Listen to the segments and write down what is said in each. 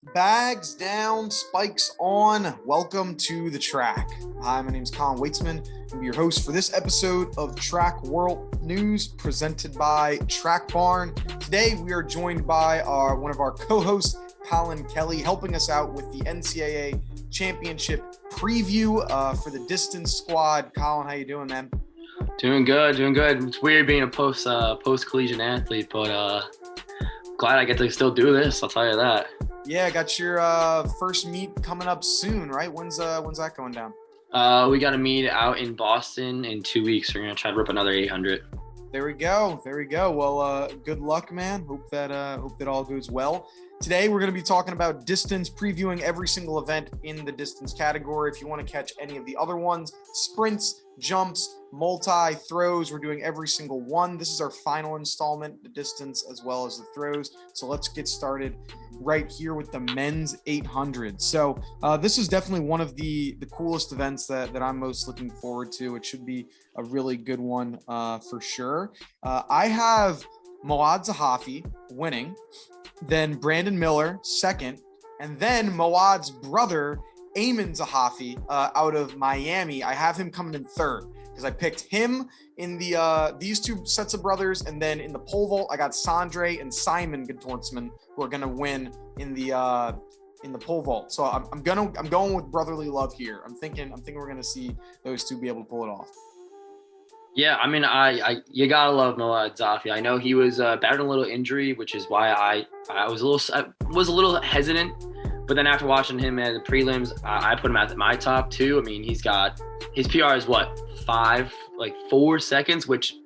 Bags down, spikes on. Welcome to the track. Hi, my name is Colin Weitzman. I'm your host for this episode of Track World News presented by Track Barn. Today, we are joined by one of our co-hosts, Colin Kelly, helping us out with the NCAA championship preview for the distance squad. Colin, how you doing, man? Doing good. It's weird being a post-collegiate athlete, but glad I get to still do this. I'll tell you that. Yeah, got your first meet coming up soon, right? When's that going down? We got to meet out in Boston in 2 weeks. We're gonna try to rip another 800. There we go. Well, good luck, man. Hope that all goes well. Today, we're going to be talking about distance, previewing every single event in the distance category. If you want to catch any of the other ones, sprints, jumps, multi-throws, we're doing every single one. This is our final installment, the distance as well as the throws. So let's get started right here with the men's 800. So this is definitely one of the coolest events that I'm most looking forward to. It should be a really good one for sure. I have Moad Zahafi winning, then Brandon Miller second, and then Moad's brother, Ayman Zahafi, out of Miami. I have him coming in third because I picked him in the these two sets of brothers, and then in the pole vault, I got Sandre and Simon Guttornsman, who are gonna win in the pole vault. So I'm going with brotherly love here. I'm thinking we're gonna see those two be able to pull it off. Yeah, I mean, you gotta love Moad Zafi. I know he was battling a little injury, which is why I was a little hesitant. But then after watching him at the prelims, I put him at my top two. I mean, his PR is what, 4 seconds, which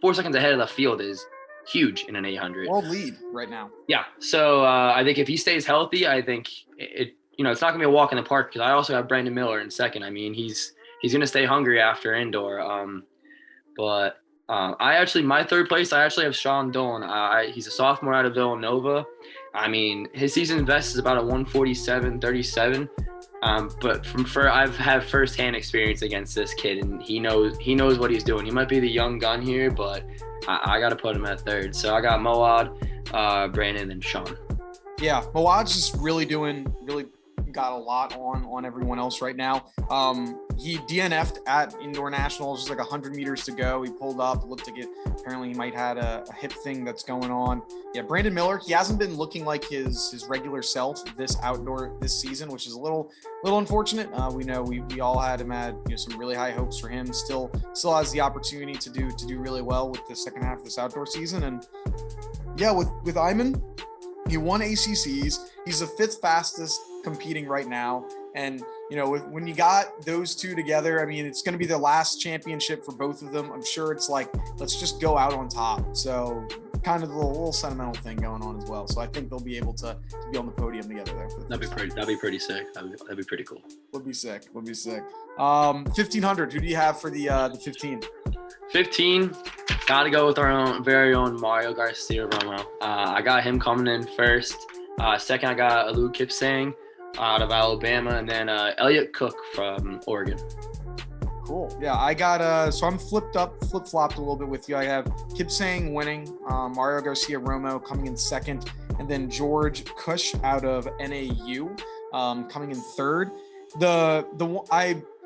4 seconds ahead of the field is huge in an 800. World lead right now. Yeah, so I think if he stays healthy, I think it's not gonna be a walk in the park, because I also have Brandon Miller in second. I mean, he's gonna stay hungry after indoor. But my third place, I actually have Sean Dolan. He's a sophomore out of Villanova. I mean, his season best is about a 147.37. But I've had firsthand experience against this kid, and he knows what he's doing. He might be the young gun here, but I got to put him at third. So I got Moad, Brandon, and Sean. Yeah, Moad's just really got a lot on everyone else right now. He DNF'd at indoor nationals, just like 100 meters to go. He pulled up, looked like it. Apparently he might had a hip thing that's going on. Yeah, Brandon Miller, he hasn't been looking like his regular self this season, which is a little unfortunate. We know we all had him at some really high hopes for him. Still has the opportunity to do really well with the second half of this outdoor season. And yeah, with Ayman, he won ACCs. He's the fifth fastest competing right now. And, when you got those two together, I mean, it's going to be the last championship for both of them. I'm sure it's like, let's just go out on top. So kind of a little sentimental thing going on as well. So I think they'll be able to be on the podium together there. That'd be pretty sick. That'd be pretty cool. Would be sick. 1500. Who do you have for the 15? 15. Got to go with our very own Mario Garcia Romo. I got him coming in first. Second, I got Alu Kipsang out of Alabama, and then Elliot Cook from Oregon. Cool. Yeah, I got so I'm flip-flopped a little bit with you. I have Kipsang winning, Mario Garcia Romo coming in second, and then George Cush out of NAU coming in third.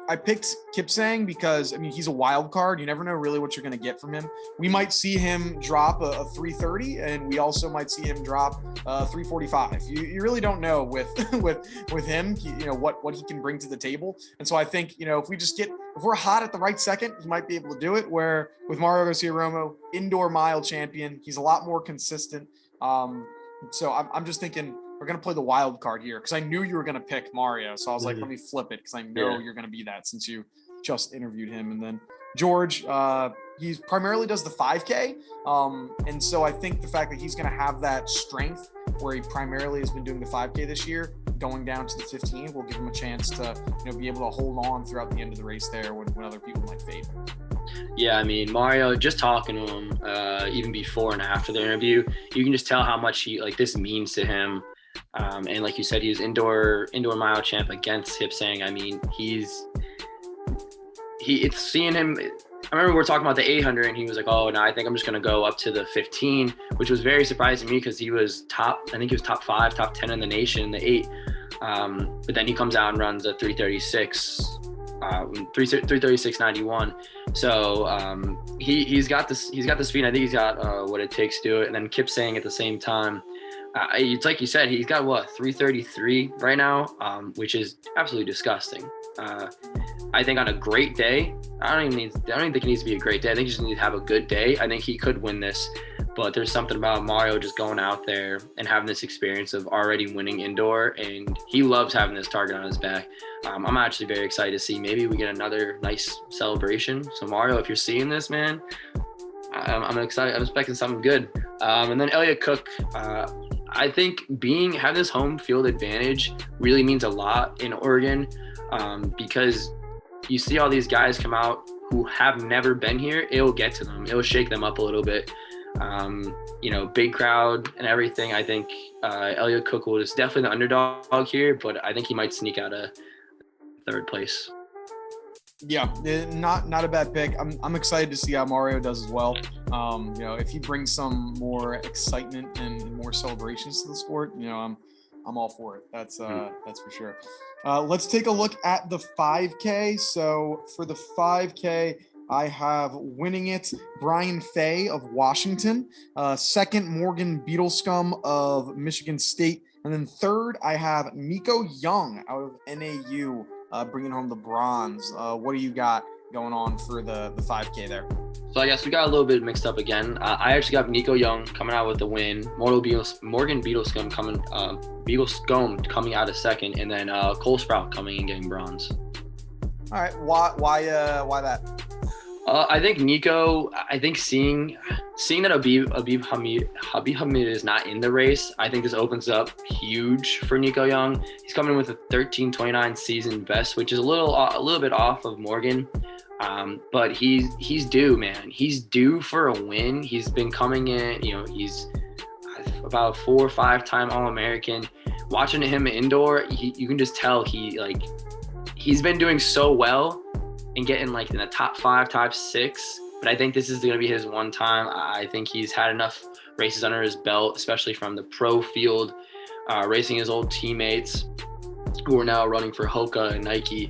I picked Kipsang because, I mean, he's a wild card. You never know really what you're going to get from him. We might see him drop a 330, and we also might see him drop 345. You really don't know with him, what he can bring to the table. And so I think, if we're hot at the right second, he might be able to do it. Where with Mario Garcia Romo, indoor mile champion, he's a lot more consistent. So I'm just thinking, we're going to play the wild card here because I knew you were going to pick Mario. So I was like, let me flip it because I know you're going to be that since you just interviewed him. And then George, he primarily does the 5K. And so I think the fact that he's going to have that strength where he primarily has been doing the 5K this year, going down to the 15 will give him a chance to be able to hold on throughout the end of the race there when other people might fade. Yeah, I mean, Mario, just talking to him even before and after the interview, you can just tell how much this means to him. And like you said, he was indoor mile champ against Kipsang. I mean, it's seeing him I remember we were talking about the 800 and he was like, oh, no, I think I'm just going to go up to the 15, which was very surprising to me because he was top 5, top 10 in the nation in the 8. But then he comes out and runs a 336.91. So he's got the speed. I think he's got what it takes to do it. And then Kip saying at the same time, it's like you said, he's got 333 right now, which is absolutely disgusting. I think on a great day, I don't even think it needs to be a great day. I think you just need to have a good day. I think he could win this, but there's something about Mario just going out there and having this experience of already winning indoor, and he loves having this target on his back. I'm actually very excited to see maybe we get another nice celebration. So Mario, if you're seeing this, man, I'm excited. I'm expecting something good. And then Elliott Cook, I think having this home field advantage really means a lot in Oregon, because you see all these guys come out who have never been here. It'll get to them. It'll shake them up a little bit. Big crowd and everything. I think Elliott Cook is definitely the underdog here, but I think he might sneak out of third place. Yeah, not a bad pick. I'm excited to see how Mario does as well. If he brings some more excitement and more celebrations to the sport, I'm all for it. That's for sure. Let's take a look at the 5K. So for the 5K, I have winning it Brian Fay of Washington, second Morgan Beetlescum of Michigan State, and then third I have Nico Young out of NAU bringing home the bronze. What do you got going on for the 5K there? So I guess we got a little bit mixed up again. I actually got Nico Young coming out with the win, Morgan Beetlescum coming out of second, and then Cole Sprout coming and getting bronze. All right, why that? I think Nico. I think seeing that Habib Hamid is not in the race, I think this opens up huge for Nico Young. He's coming in with a 13:29 season best, which is a little bit off of Morgan. But he's due, man. He's due for a win. He's been coming in, he's about 4 or 5 time All-American. Watching him indoor, you can just tell he's been doing so well and getting in the top 5, top 6. But I think this is going to be his one time. I think he's had enough races under his belt, especially from the pro field, racing his old teammates who are now running for Hoka and Nike.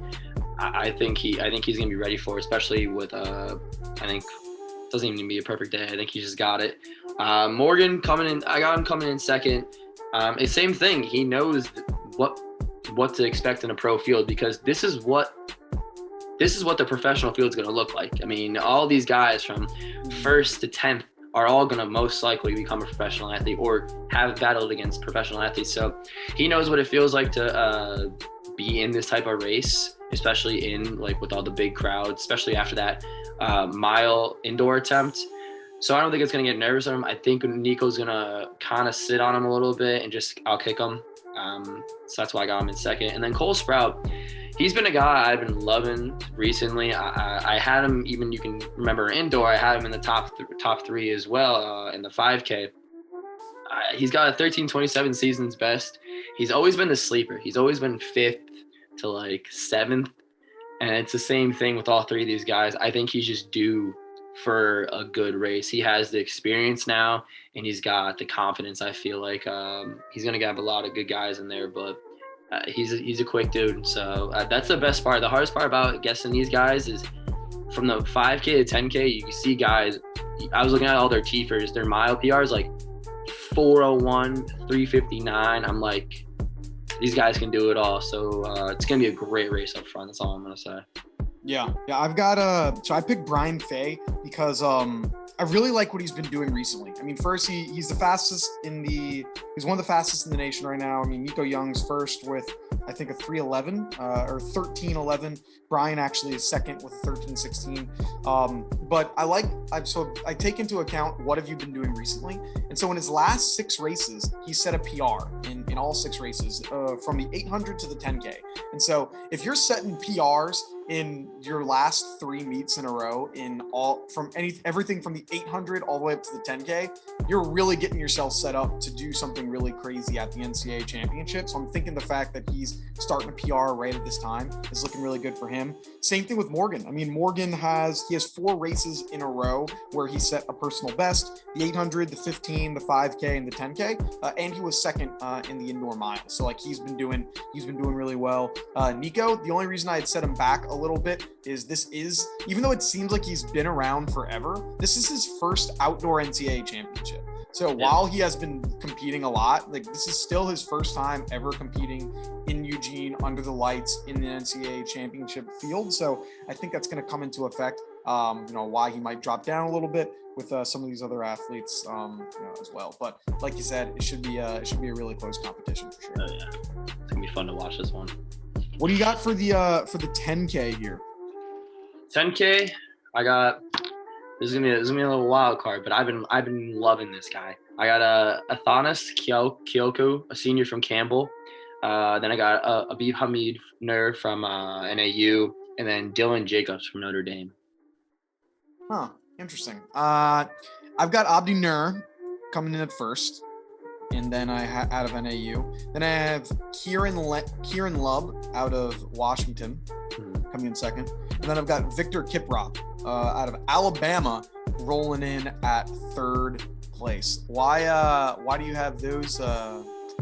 I think he's going to be ready for it, especially with I think it doesn't even need to be a perfect day. I think he just got it. Morgan coming in, I got him coming in second. It's same thing. He knows what to expect in a pro field, because this is what the professional field is going to look like. I mean, all these guys from 1st to 10th are all going to most likely become a professional athlete or have battled against professional athletes. So he knows what it feels like to be in this type of race, especially with all the big crowds, especially after that mile indoor attempt. So I don't think it's going to get nervous on him. I think Nico's going to kind of sit on him a little bit and just outkick him. So that's why I got him in second. And then Cole Sprout, he's been a guy I've been loving recently. I had him, even you can remember indoor, I had him in the top 3 as well in the 5K. He's got a 13:27 season's best. He's always been the sleeper. He's always been 5th to 7th. And it's the same thing with all 3 of these guys. I think he's just due for a good race. He has the experience now, and he's got the confidence. I feel like he's going to have a lot of good guys in there, but he's a quick dude. So that's the best part. The hardest part about guessing these guys is from the 5K to 10K, you can see guys. I was looking at all their TFers, their mile PRs, 401, 359. I'm like, these guys can do it all. So it's going to be a great race up front. That's all I'm going to say. Yeah. I've got so I picked Brian Fay because I really like what he's been doing recently. I mean, first he's one of the fastest in the nation right now. I mean, Nico Young's first with I think a 3:11 or 13:11. Brian actually is second with a 13:16. But I take into account what have you been doing recently, and so in his last 6 races, he set a PR in all 6 races from the 800 to the 10K. And so if you're setting PRs in your last 3 meets in a row in everything from the 800 all the way up to the 10K, you're really getting yourself set up to do something really crazy at the NCAA championship. So I'm thinking the fact that he's starting a PR right at this time is looking really good for him. Same thing with Morgan. I mean, Morgan has 4 races in a row where he set a personal best: the 800, the 15, the 5K, and the 10K, and he was second in the indoor mile. So like he's been doing really well. Nico, the only reason I had set him back a little bit is even though it seems like he's been around forever, this is his first outdoor NCAA championship. So while he has been competing a lot, like this is still his first time ever competing in Eugene under the lights in the NCAA championship field. So I think that's going to come into effect. Why he might drop down a little bit with some of these other athletes, as well. But like you said, it should be a really close competition for sure. Oh yeah, it's gonna be fun to watch this one. What do you got for the 10K here? 10K, this is gonna be a little wild card, but I've been loving this guy. I got Athanas Kyoko, a senior from Campbell. Then I got Abib Hamid Nur from NAU, and then Dylan Jacobs from Notre Dame. Huh, interesting. I've got Abdi Nur coming in at first, and then out of NAU. Then I have Kieran Lubb out of Washington coming in second. And then I've got Victor Kiprop out of Alabama rolling in at third place. Why do you have those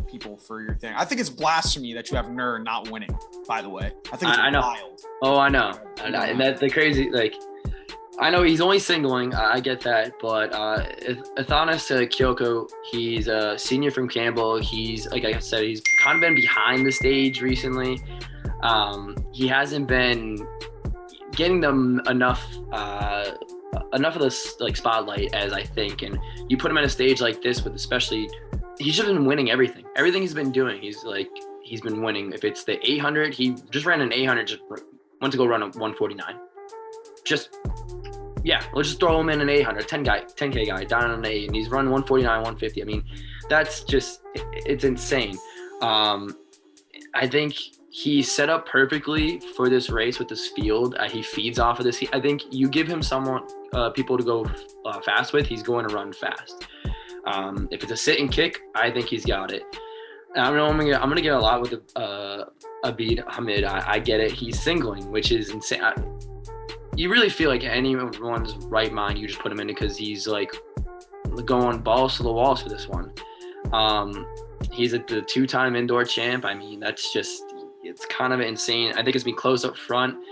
people for your thing? I think it's blasphemy that you have Nur not winning, by the way. I think it's wild. Oh, I know. And that's the crazy, like, I know he's only singling. I get that, but Athanas Kyoko, he's a senior from Campbell. He's, like I said, he's kind of been behind the stage recently. He hasn't been getting them enough of the like spotlight as I think. And you put him at a stage like this with, especially, he's just been winning everything. Everything he's been doing, he's been winning. If it's the 800, he just ran an 800. Just went to go run a 149. Let's just throw him in an 800, 10K guy down on an 8, and he's run 149, 150. I mean, that's just, it's insane. I think he's set up perfectly for this race with this field. He feeds off of this. I think you give him people to go fast with, he's going to run fast. If it's a sit and kick, I think he's got it. And I'm gonna get a lot with Abid Hamid. I get it. He's singling, which is insane. You really feel like anyone's right mind, you just put him in because he's like going balls to the walls for this one. He's the 2-time indoor champ. I mean, it's kind of insane. I think it's been close up front,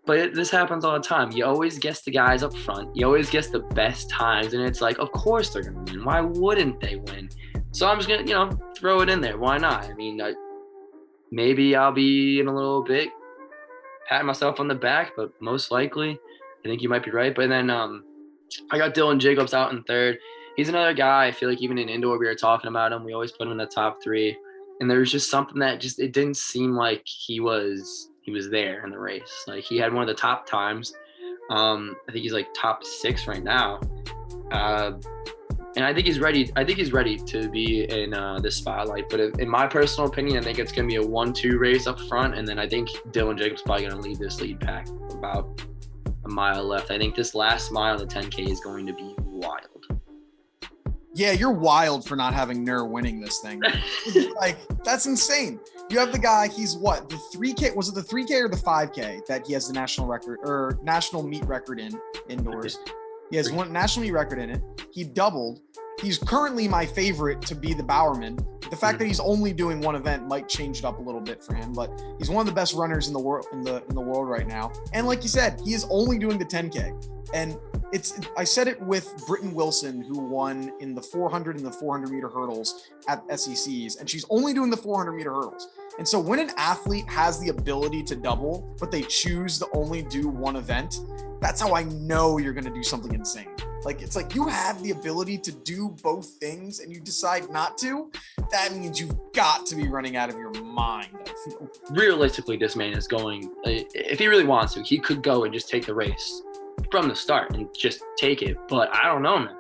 but this happens all the time. You always guess the guys up front. You always guess the best times, and it's like, of course they're going to win. Why wouldn't they win? So I'm just going to, throw it in there. Why not? I mean, maybe I'll be in a little bit patting myself on the back, but most likely, I think you might be right. But then I got Dylan Jacobs out in third. He's another guy, I feel like even in indoor, we were talking about him. We always put him in the top 3. And there's just something that it didn't seem like he was there in the race. Like, he had one of the top times. I think he's like top 6 right now. And I think he's ready. I think he's ready to be in this spotlight. But in my personal opinion, I think it's going to be a 1-2 race up front. And then I think Dylan Jacobs is probably going to lead this lead pack about a mile left. I think this last mile of the 10K is going to be wild. Yeah, you're wild for not having Nur winning this thing. Like, that's insane. You have the guy, he's what? The 3K, was it the 3K or the 5K that he has the national record or national meet record in indoors? He has one national meet record in it. He doubled. He's currently my favorite to be the Bowerman. The fact that he's only doing one event might change it up a little bit for him, but he's one of the best runners in the world in the world right now. And like you said, he is only doing the 10K. And I said it with Britton Wilson, who won in the 400 and the 400 meter hurdles at SECs, and she's only doing the 400 meter hurdles. And so when an athlete has the ability to double, but they choose to only do one event, that's how I know you're going to do something insane. Like, it's like you have the ability to do both things and you decide not to. That means you've got to be running out of your mind, I feel. Realistically, this man is going, if he really wants to, he could go and just take the race from the start and just take it. But I don't know, man.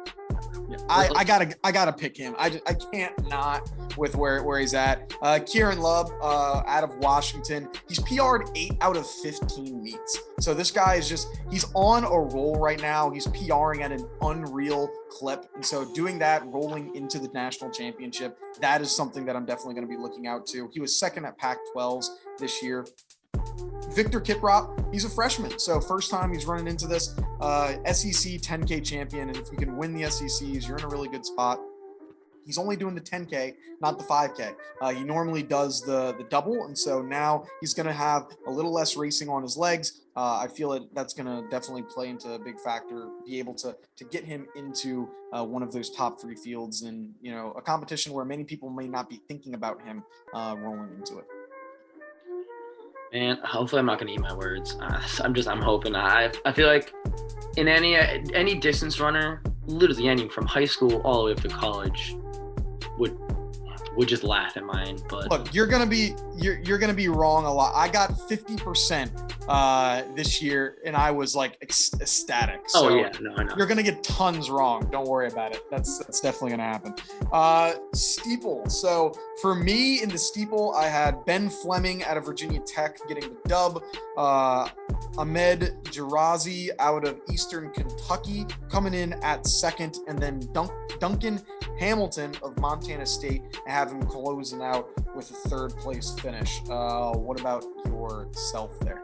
Yeah, I gotta pick him. I can't not with where he's at. Kieran Love out of Washington. He's PR'd 8 out of 15 meets. So this guy is he's on a roll right now. He's PRing at an unreal clip. And so doing that, rolling into the national championship, that is something that I'm definitely going to be looking out to. He was second at Pac-12s this year. Victor Kiprop, he's a freshman, so first time he's running into this SEC 10K champion, and if you can win the SECs, you're in a really good spot. He's only doing the 10K, not the 5K. He normally does the double, and so now he's going to have a little less racing on his legs. I feel that's going to definitely play into a big factor, be able to get him into one of those top 3 fields in, a competition where many people may not be thinking about him rolling into it. And hopefully I'm not going to eat my words. I'm hoping. I feel like in any distance runner, literally any from high school all the way up to college would just laugh at mine. But look, you're gonna be wrong a lot. I got 50% this year, and I was like ecstatic. So yeah, no, I know. You're gonna get tons wrong. Don't worry about it. That's definitely gonna happen. Steeple. So for me in the steeple, I had Ben Fleming out of Virginia Tech getting the dub. Ahmed Jirazi out of Eastern Kentucky coming in at second, and then Duncan Hamilton of Montana State, and have him closing out with a 3rd place finish. What about yourself there?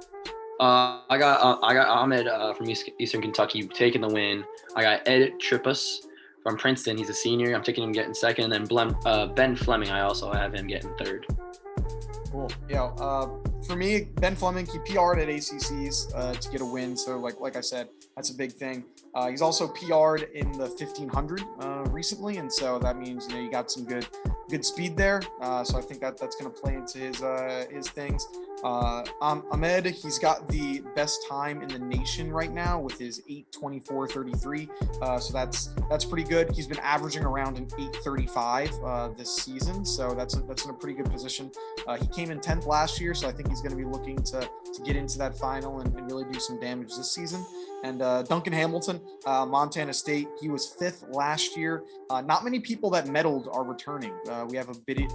I got Ahmed from Eastern Kentucky taking the win. I got Ed Trippas from Princeton. He's a senior. I'm taking him getting second. And then Ben Fleming, I also have him getting 3rd. Cool. Yeah. For me, Ben Fleming, he PR'd at ACCs to get a win. So like I said, that's a big thing. He's also PR'd in the 1500 recently, and so that means you got some good speed there. So I think that's going to play into his things. Ahmed, he's got the best time in the nation right now with his 8:24.33. So that's pretty good. He's been averaging around an 8:35 this season, so that's in a pretty good position. He came in 10th last year, so I think he's going to be looking to get into that final and really do some damage this season. And Duncan Hamilton, Montana State, he was 5th last year. Not many people that medaled are returning. We have a big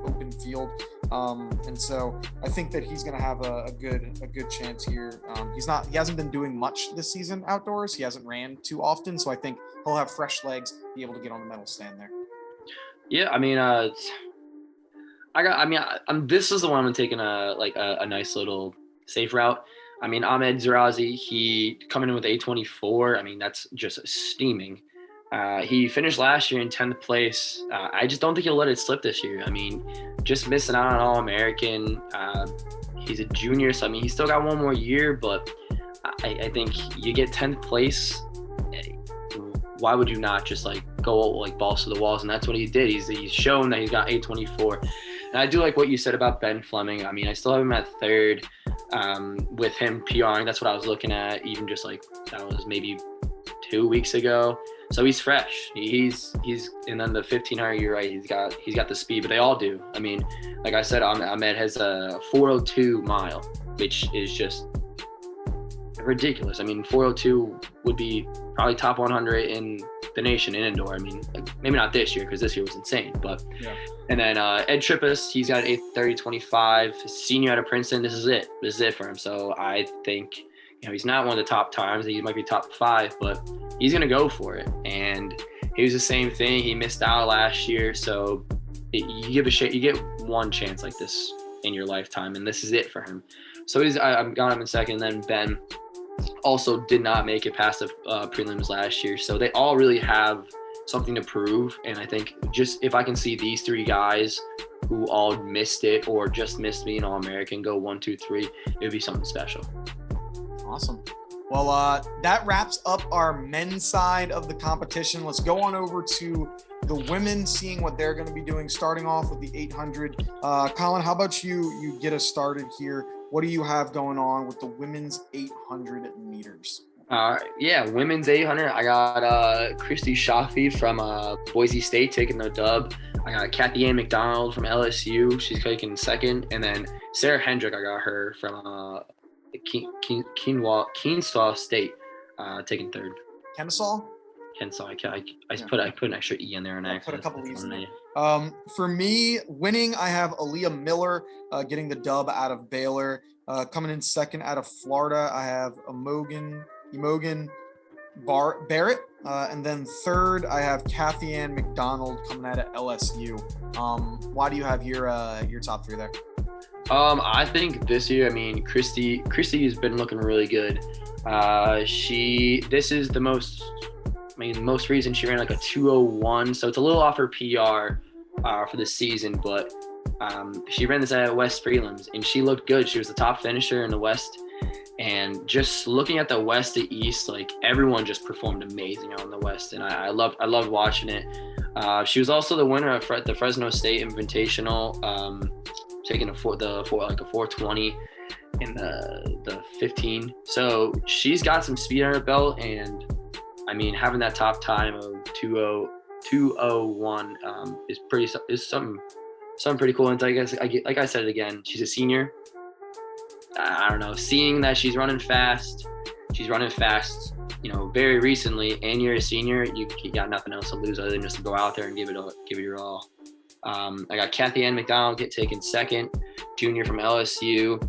open field, and so I think that he's going to have a good chance here. He hasn't been doing much this season outdoors. He hasn't ran too often, so I think he'll have fresh legs, be able to get on the medal stand there. Yeah, I mean, this is the one I'm taking a nice little safe route. I mean, Ahmed Zirazi, he coming in with 8:24. I mean, that's just steaming. He finished last year in 10th place. I just don't think he'll let it slip this year. I mean, just missing out on All-American. He's a junior, so I mean, he's still got one more year, but I think you get 10th place. Why would you not just go balls to the walls? And that's what he did. He's shown that he's got 8:24. And I do like what you said about Ben Fleming. I mean, I still have him at 3rd with him PRing. That's what I was looking at, even just that was maybe 2 weeks ago. So he's fresh. He's and then the 1500, you're right. He's got the speed, but they all do. I mean, like I said, Ahmed has a 4:02 mile, which is just ridiculous. I mean, 4:02 would be probably top 100 in the nation in indoor. I mean, maybe not this year because this year was insane, but yeah. And then Ed Trippas, he's got 8:30.25. Senior out of Princeton. This is it for him. So I think he's not one of the top times. He might be top 5, but he's gonna go for it. And he was the same thing. He missed out last year, so you get one chance like this in your lifetime, and this is it for him. So I've got him in second. And then Ben also did not make it past the prelims last year. So they all really have something to prove. And I think just if I can see these 3 guys who all missed it or just missed me in All-American go 1, 2, 3, it would be something special. Awesome. Well, that wraps up our men's side of the competition. Let's go on over to the women, seeing what they're going to be doing, starting off with the 800. Colin, how about you get us started here? What do you have going on with the women's 800 meters? Women's 800. I got Christy Shafi from Boise State taking the dub. I got Kathy Ann McDonald from LSU. She's taking second. And then Sarah Hendrick, I got her from Kennesaw State taking third. Kennesaw? And so I put an extra E in there, and I put a couple E's in there. there. For me, winning, I have Aaliyah Miller getting the dub out of Baylor. Coming in second out of Florida, I have Imogen Barrett. And then third, I have Kathy Ann McDonald coming out of LSU. Why do you have your top three there? I think this year, I mean, Christy has been looking really good. This is the most recent she ran like a 2:01, so it's a little off her PR for the season, but she ran this at West Prelims and she looked good. She was the top finisher in the West, and just looking at the West to East, like everyone just performed amazing out in the West, and I loved watching it. She was also the winner of the Fresno State Invitational, taking a 420 in the 15. So she's got some speed on her belt, and I mean, having that top time of 2:01 is something pretty cool. And like I said it again, she's a senior. I don't know, seeing that she's running fast, very recently, and you're a senior, you got nothing else to lose other than just to go out there and give it your all. I got Kathy Ann McDonald get taken second, junior from LSU.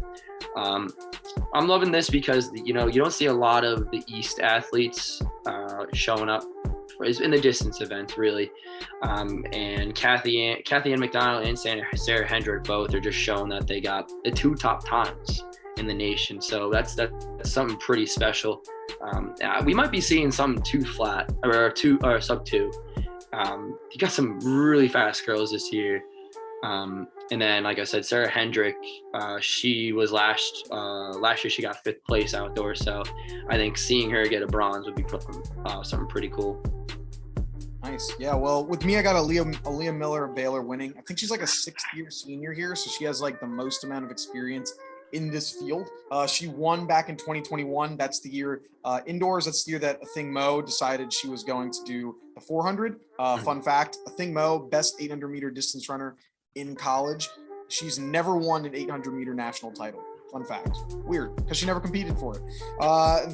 I'm loving this because, you don't see a lot of the East athletes showing up in the distance events, really. And Kathy Ann McDonald and Sarah Hendrick both are just showing that they got the two top times in the nation. So that's something pretty special. We might be seeing some two flat or sub two. You got some really fast girls this year. And then, like I said, Sarah Hendrick, she was last year she got 5th place outdoors. So I think seeing her get a bronze would be something pretty cool. Nice. Yeah, well, with me, I got Aaliyah Miller of Baylor winning. I think she's like a 6th-year senior here, so she has like the most amount of experience in this field. She won back in 2021. That's the year indoors. That's the year that Athing Mo decided she was going to do the 400. Fun fact, Athing Mo, best 800-meter distance runner in college. She's never won an 800-meter national title. Fun fact. Weird, because she never competed for it.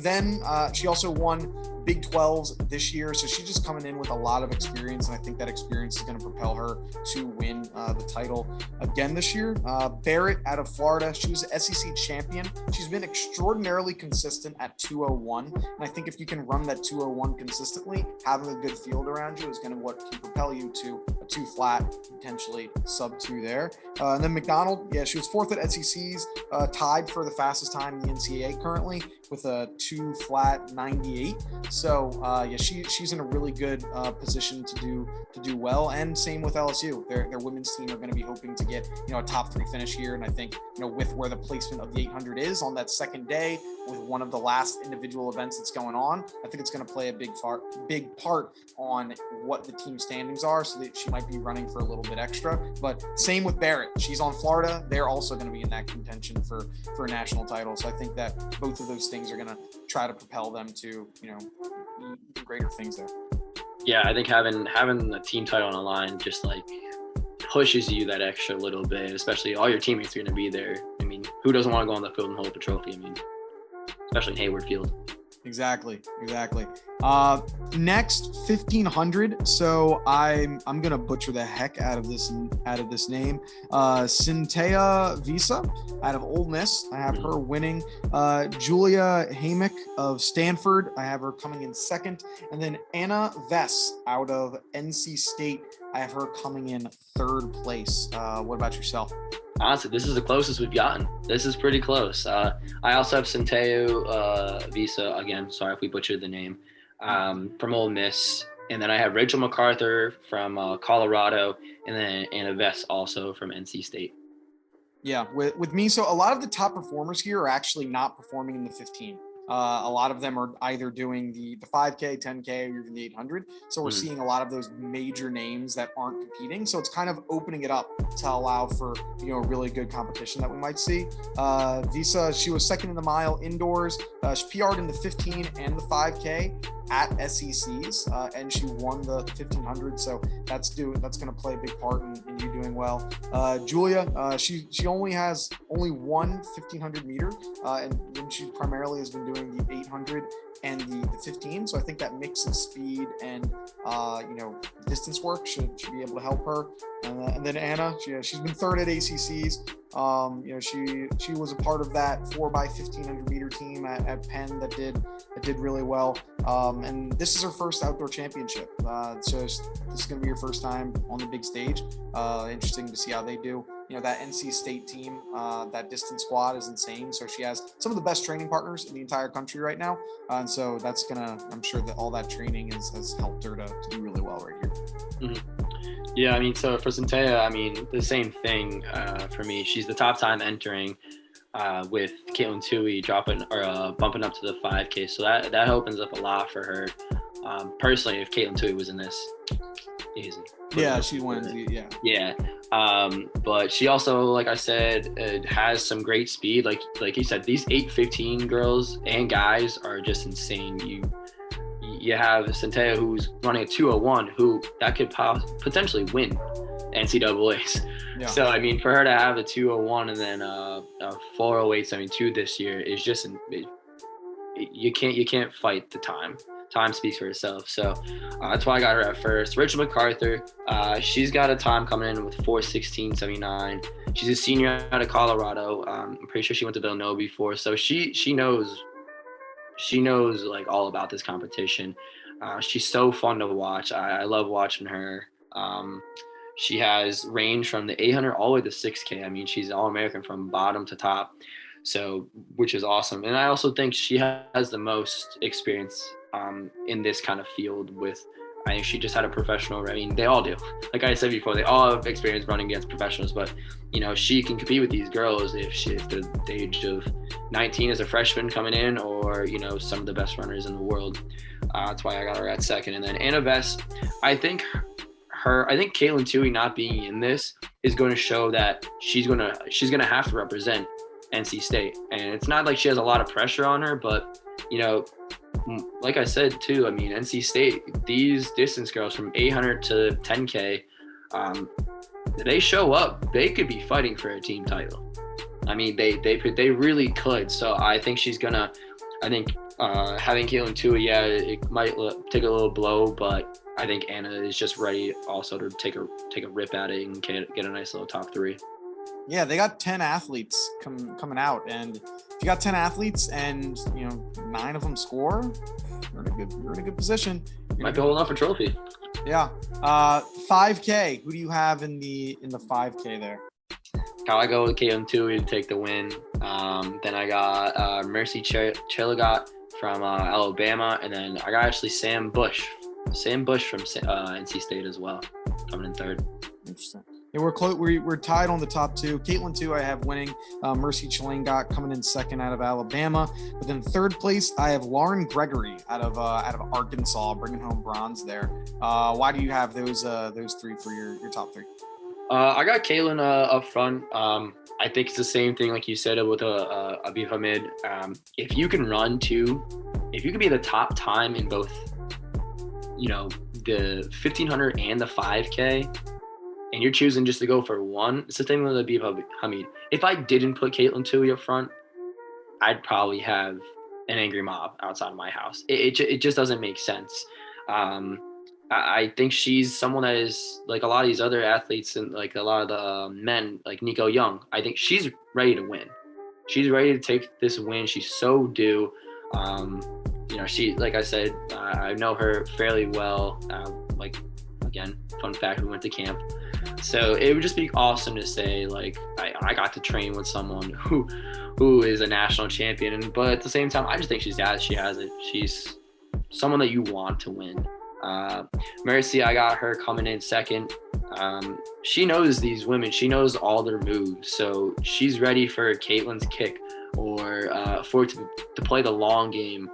Then she also won Big 12s this year, so she's just coming in with a lot of experience, and I think that experience is going to propel her to win the title again this year. Barrett out of Florida, she was an SEC champion. She's been extraordinarily consistent at 2:01, and I think if you can run that 2:01 consistently, having a good field around you is going to what can propel you to a 2 flat, potentially sub 2 there. And then McDonald, yeah, she was 4th at SECs, tied for the fastest time in the NCAA currently with a 2 flat 98. So yeah, she's in a really good position to do well. And same with LSU. Their women's team are going to be hoping to get a top 3 finish here. And I think with where the placement of the 800 is on that second day, with one of the last individual events that's going on, I think it's going to play a big part on what the team standings are. So that she might be running for a little bit extra. But same with Barrett. She's on Florida. They're also going to be in that contention for a national title. So I think that both of those things are going to try to propel them to even greater things there. Yeah, I think having a team title on the line just like pushes you that extra little bit, especially all your teammates are going to be there. I mean, who doesn't want to go on the field and hold up a trophy? I mean, especially in Hayward Field. Exactly. Next, 1500. So I'm gonna butcher the heck out of this name. Cynthia Visa out of Ole Miss. I have her winning. Julia Hamick of Stanford. I have her coming in second. And then Anna Vess out of NC State. I have her coming in 3rd place. What about yourself? Honestly, this is the closest we've gotten. This is pretty close. I also have Cynthia Visa, again, sorry if we butchered the name, from Ole Miss. And then I have Rachel MacArthur from Colorado, and then Anna Vess also from NC State. Yeah, with me, so a lot of the top performers here are actually not performing in the 15. A lot of them are either doing the 5K, 10K, or even the 800. So we're seeing a lot of those major names that aren't competing. So it's kind of opening it up to allow for, really good competition that we might see. Visa, she was 2nd in the mile indoors. She PR'd in the 15 and the 5K at SECs, and she won the 1500. So that's going to play a big part in you doing well. Julia, she only has one 1500 meter, and she primarily has been doing the 800 and the 15. So I think that mix of speed and distance work should be able to help her. And then Anna, she's been third at ACCs. She was a part of that 4x1500 meter team at Penn that did really well. And this is her first outdoor championship. So this is going to be her first time on the big stage. Interesting to see how they do. That NC State team, that distance squad is insane. So she has some of the best training partners in the entire country right now. And so I'm sure that all that training has helped her to do really well right here. Mm-hmm. Yeah, I mean, so for Centea, I mean, the same thing for me. She's the top time entering with Caitlin Tui bumping up to the 5K. So that opens up a lot for her. Personally, if Caitlin Tui was in this, easy. Yeah, she wins. Yeah. Yeah. But she also, like I said, has some great speed. Like you said, these 8:15 girls and guys are just insane. You have Centea who's running a 2:01, who that could potentially win NCAAs. Yeah. So I mean, for her to have a 2:01 and then a 4:08.72 this year is just you can't fight the time. Time speaks for itself. So that's why I got her at first. Rachel MacArthur, she's got a time coming in with 4:16.79. She's a senior out of Colorado. I'm pretty sure she went to Villanova before, so she knows like all about this competition. She's so fun to watch. I love watching her. She has range from the 800 all the way to 6K. I mean, she's All-American from bottom to top, so which is awesome. And I also think she has the most experience in this kind of field I think she just had a professional. I mean, they all do. Like I said before, they all have experience running against professionals, but she can compete with these girls if the age of 19 as a freshman coming in, or some of the best runners in the world. That's why I got her at second. And then Anna Vess, I think Caitlin Tui not being in this is going to show that she's gonna have to represent NC State, and it's not like she has a lot of pressure on her, but like I said too, I mean, NC State, these distance girls from 800 to 10K, they show up, they could be fighting for a team title. I mean, they really could. So I think having Caitlin Tui, it might take a little blow, but I think Anna is just ready also to take a rip at it and get a nice little top 3. Yeah, they got 10 athletes coming out, and if you got 10 athletes and 9 of them score, you're in a good position. Might be holding up a trophy. Yeah. 5K. Who do you have in the 5K there? I go with Caitlin Tui to take the win. Then I got Mercy Chiligot from Alabama, and then I got actually Sam Bush from NC State as well, coming in third. Interesting. Yeah, we're close. We're tied on the top 2. Caitlin Tui I have winning. Mercy Chiligot coming in second out of Alabama. But then third place I have Lauren Gregory out of Arkansas, bringing home bronze there. Why do you have those 3 for your top 3? I got Caitlin up front. I think it's the same thing like you said with Abiy Hamid. If you can run if you can be the top time in both, the 1500 and the 5K, and you're choosing just to go for one, it's the same with Abiy Hamid. If I didn't put Caitlin Tui up front, I'd probably have an angry mob outside of my house. It just doesn't make sense. I think she's someone that is like a lot of these other athletes and like a lot of the men, like Nico Young. I think she's ready to win. She's ready to take this win. She's so due. She, like I said, I know her fairly well. Again, fun fact, we went to camp. So it would just be awesome to say, like, I got to train with someone who is a national champion. But at the same time, I just think she has it. She's someone that you want to win. Mercy, I got her coming in second. She knows these women. She knows all their moves. So she's ready for Caitlin's kick or for it to play the long game.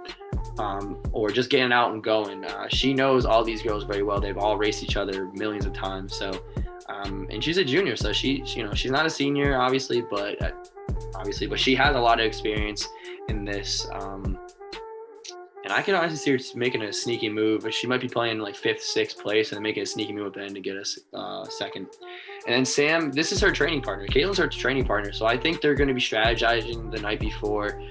Or just getting out and going. She knows all these girls very well. They've all raced each other millions of times. So, and she's a junior, so she's not a senior, obviously, but she has a lot of experience in this. And I can honestly see her making a sneaky move, but she might be playing like 5th, 6th place and making a sneaky move at the end to get us second. And then Sam, this is her training partner. Caitlin's her training partner, so I think they're going to be strategizing the night before.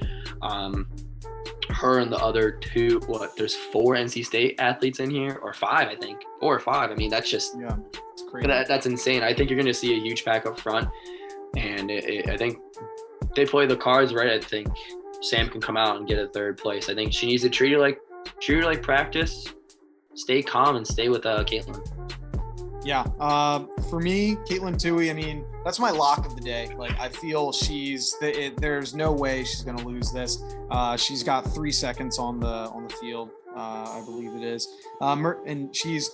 her and the other two, there's 4 NC State athletes in here, or 5, I think. 4 or 5. I mean, that's just Yeah, it's crazy. that's insane. I think you're going to see a huge pack up front, and I think they play the cards right. I think Sam can come out and get a 3rd place. I think she needs to treat her like practice, stay calm, and stay with Caitlin. Yeah. For me, Caitlin Toohey, I mean, that's my lock of the day. Like, I feel there's no way she's going to lose this. She's got 3 seconds on the field, I believe it is. And she's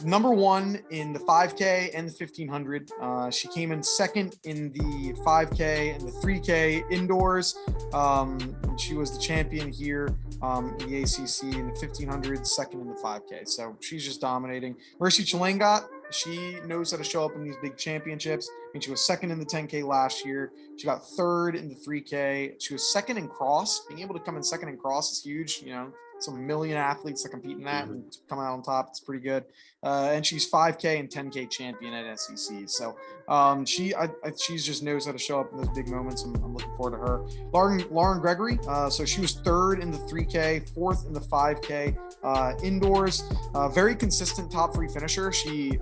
number 1 in the 5K and the 1500. She came in 2nd in the 5K and the 3K indoors. She was the champion here in the ACC in the 1500, 2nd in the 5K. So she's just dominating. Mercy Chalangot, she knows how to show up in these big championships. I mean, she was 2nd in the 10K last year. She got 3rd in the 3K. She was 2nd in cross. Being able to come in 2nd in cross is huge. You know, some million athletes that compete in that and come out on top. It's pretty good. And she's 5K and 10K champion at SEC. So she's just knows how to show up in those big moments. I'm looking forward to her. Lauren Gregory. So she was 3rd in the 3K, 4th in the 5K indoors. Very consistent top 3 finisher. She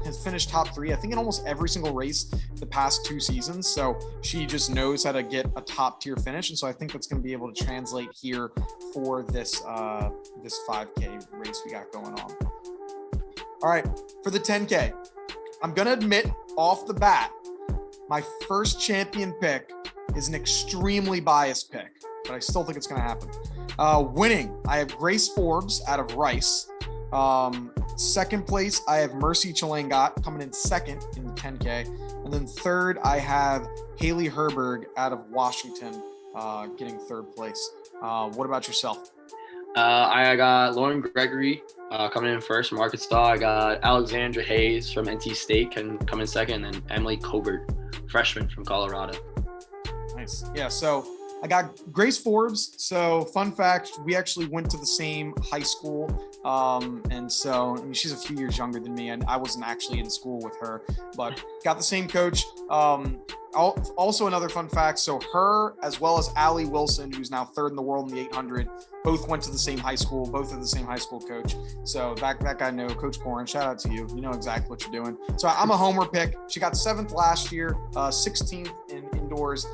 has finished top 3, I think, in almost every single race the past 2 seasons. So she just knows how to get a top tier finish. And so I think that's going to be able to translate here for this 5K race we got going on. All right, for the 10K, I'm going to admit off the bat, my first champion pick is an extremely biased pick, but I still think it's going to happen. Winning, I have Grace Forbes out of Rice. 2nd place, I have Mercy Chalangot coming in 2nd in the 10K. And then 3rd, I have Haley Herberg out of Washington getting 3rd place. What about yourself? I got Lauren Gregory coming in 1st from Arkansas. I got Alexandra Hayes from NC State can come in 2nd, and then Emily Cobert, freshman from Colorado. Nice. Yeah, so I got Grace Forbes. So fun fact, we actually went to the same high school. And so, I mean, she's a few years younger than me, and I wasn't actually in school with her, but got the same coach. Also another fun fact. So her, as well as Allie Wilson, who's now 3rd in the world in the 800, both went to the same high school, both have the same high school coach. So that guy know, Coach Corin, shout out to you. You know exactly what you're doing. So I'm a homer pick. She got 7th last year, 16th in indoors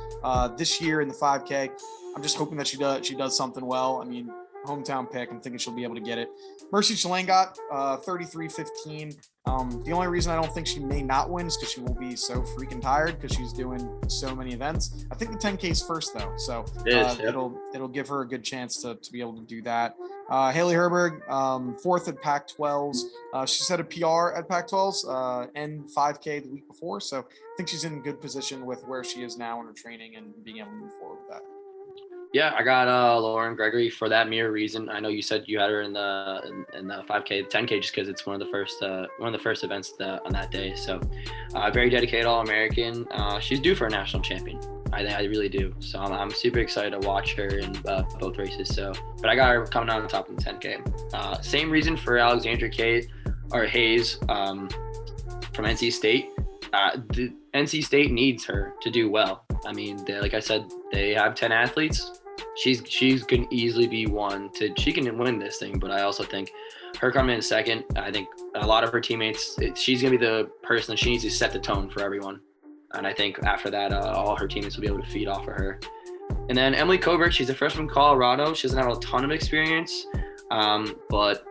this year in the 5K. I'm just hoping that she does something well. I mean, hometown pick. I'm thinking she'll be able to get it. Mercy Chalangot, 33-15. The only reason I don't think she may not win is because she will be so freaking tired because she's doing so many events. I think the 10K is first though, so it'll give her a good chance to be able to do that. Haley Herberg, 4th at Pac-12s. She set a PR at Pac-12s and 5K the week before, so I think she's in good position with where she is now in her training and being able to move forward with that. Yeah, I got Lauren Gregory for that mere reason. I know you said you had her in the 5K, 10K, just because it's one of the first events on that day. So, very dedicated All-American. She's due for a national champion. I really do. So I'm super excited to watch her in both races. So, but I got her coming out on top in the 10K. Same reason for Alexandra Hayes from NC State. The NC State needs her to do well. I mean, like I said, they have 10 athletes. She's can easily be one to. She can win this thing, but I also think her coming in 2nd. I think a lot of her teammates. She's gonna be the person that she needs to set the tone for everyone. And I think after that, all her teammates will be able to feed off of her. And then Emily Cobert, she's a freshman from Colorado. She doesn't have a ton of experience, but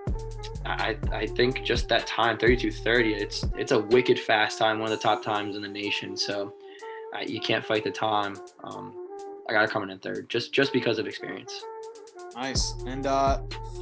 I think just that time, 32:30, it's a wicked fast time, one of the top times in the nation. So you can't fight the time. I got her coming in 3rd, just because of experience. Nice. And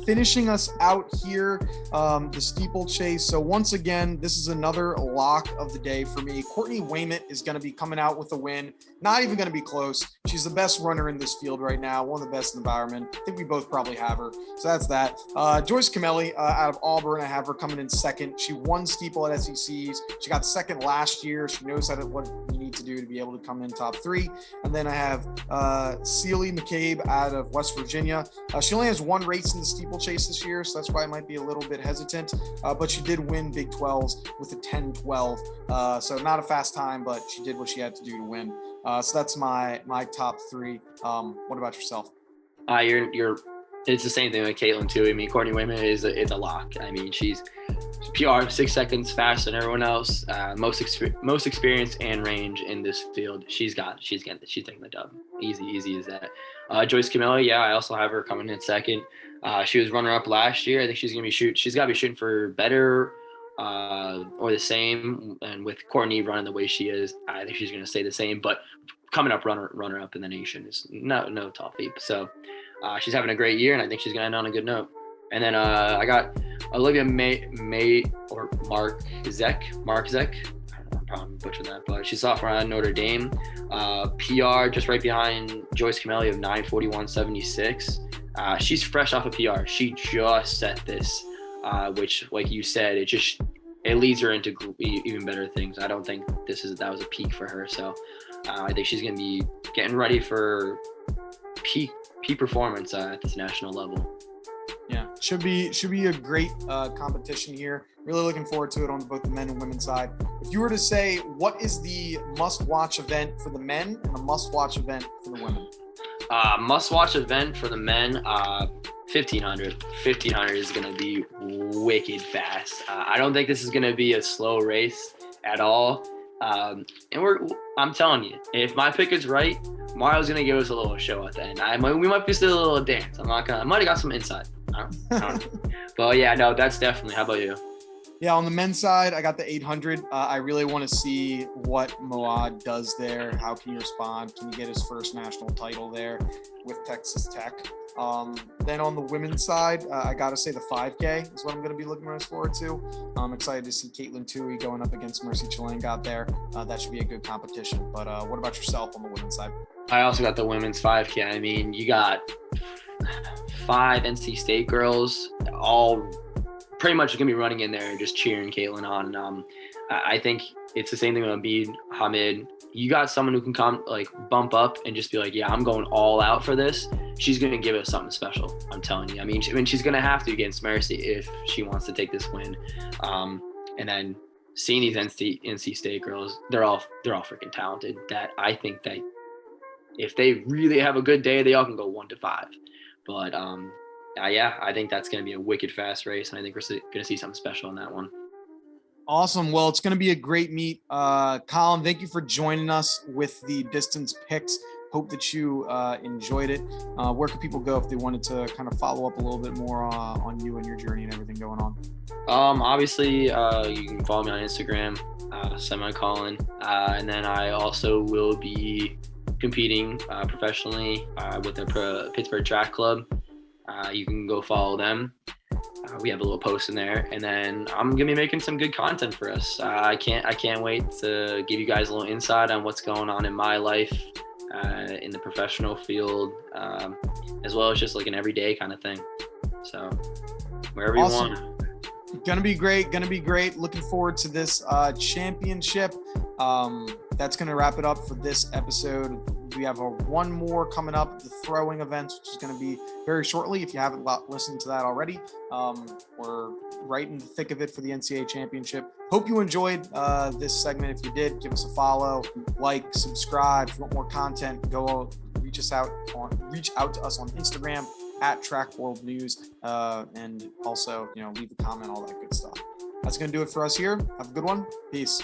finishing us out here, the steeplechase. So once again, this is another lock of the day for me. Courtney Wayment is going to be coming out with a win. Not even going to be close. She's the best runner in this field right now, one of the best in the Bowerman. I think we both probably have her. So that's that. Joyce Camelli out of Auburn, I have her coming in 2nd. She won steeple at SECs. She got 2nd last year. She knows what you need to do to be able to come in top 3. And then I have Celie McCabe out of West Virginia. She only has 1 race in the steeplechase this year, so that's why I might be a little bit hesitant. But she did win Big 12s with a 10-12. So not a fast time, but she did what she had to do to win. So that's my top 3. What about yourself? You're It's the same thing with Caitlin too. I mean, Courtney Wayman it's a lock. I mean, she's PR 6 seconds faster than everyone else. Most experience and range in this field. She's taking the dub. Easy as that. Joyce Camilla, yeah, I also have her coming in second. She was runner up last year. I think she's got to be shooting for better or the same. And with Courtney running the way she is, I think she's gonna stay the same. But coming up runner up in the nation is no tall feat. So she's having a great year, and I think she's gonna end on a good note. And then I got Olivia May or Mark Zek. I'm probably butchering that, but she's sophomore at Notre Dame. PR just right behind Joyce Camelli of 9:41.76. She's fresh off a PR. She just set this, which, like you said, it leads her into even better things. I don't think that was a peak for her. So I think she's gonna be getting ready for peak performance at this national level. Yeah, should be a great competition here. Really looking forward to it on both the men and women's side. If you were to say, what is the must-watch event for the men and the must-watch event for the women? Must-watch event for the men, 1500. 1500 is going to be wicked fast. I don't think this is going to be a slow race at all. And I'm telling you, if my pick is right, Mario's going to give us a little show at the end. We might be still a little dance. I might have got some insight. I don't know. But yeah, no, that's definitely. How about you? Yeah, on the men's side, I got the 800. I really want to see what Moad does there. How can he respond? Can he get his first national title there with Texas Tech? Then on the women's side, I got to say the 5K is what I'm going to be looking most forward to. I'm excited to see Caitlin Tui going up against Mercy Chilangot there. That should be a good competition. But what about yourself on the women's side? I also got the women's 5K. I mean, you got 5 NC State girls, all pretty much going to be running in there and just cheering Caitlin on. And I think it's the same thing with Embiid, Hamid. You got someone who can come, like, bump up and just be like, yeah, I'm going all out for this. She's going to give us something special. I'm telling you. I mean, she's going to have to against Mercy if she wants to take this win. And then seeing these NC State girls, they're all freaking talented. That I think that if they really have a good day, they all can go 1-5. But yeah, I think that's going to be a wicked fast race, and I think we're going to see something special in that one. Awesome. Well, it's going to be a great meet. Colin, thank you for joining us with the distance picks. Hope that you enjoyed it. Where can people go if they wanted to kind of follow up a little bit more on you and your journey and everything going on? Obviously, you can follow me on Instagram, Colin. And then I also will be competing professionally with the Pittsburgh Track Club. You can go follow them. We have a little post in there, and then I'm gonna be making some good content for us. I can't wait to give you guys a little insight on what's going on in my life in the professional field, as well as just like an everyday kind of thing. So wherever awesome. You want. Gonna be great. Looking forward to this championship. That's gonna wrap it up for this episode. We have one more coming up, the throwing events, which is going to be very shortly. If you haven't listened to that already, we're right in the thick of it for the NCAA championship. Hope you enjoyed this segment. If you did, give us a follow, like, subscribe. If you want more content, go reach out to us on Instagram at Track World News, and also, leave a comment, all that good stuff. That's going to do it for us here. Have a good one. Peace.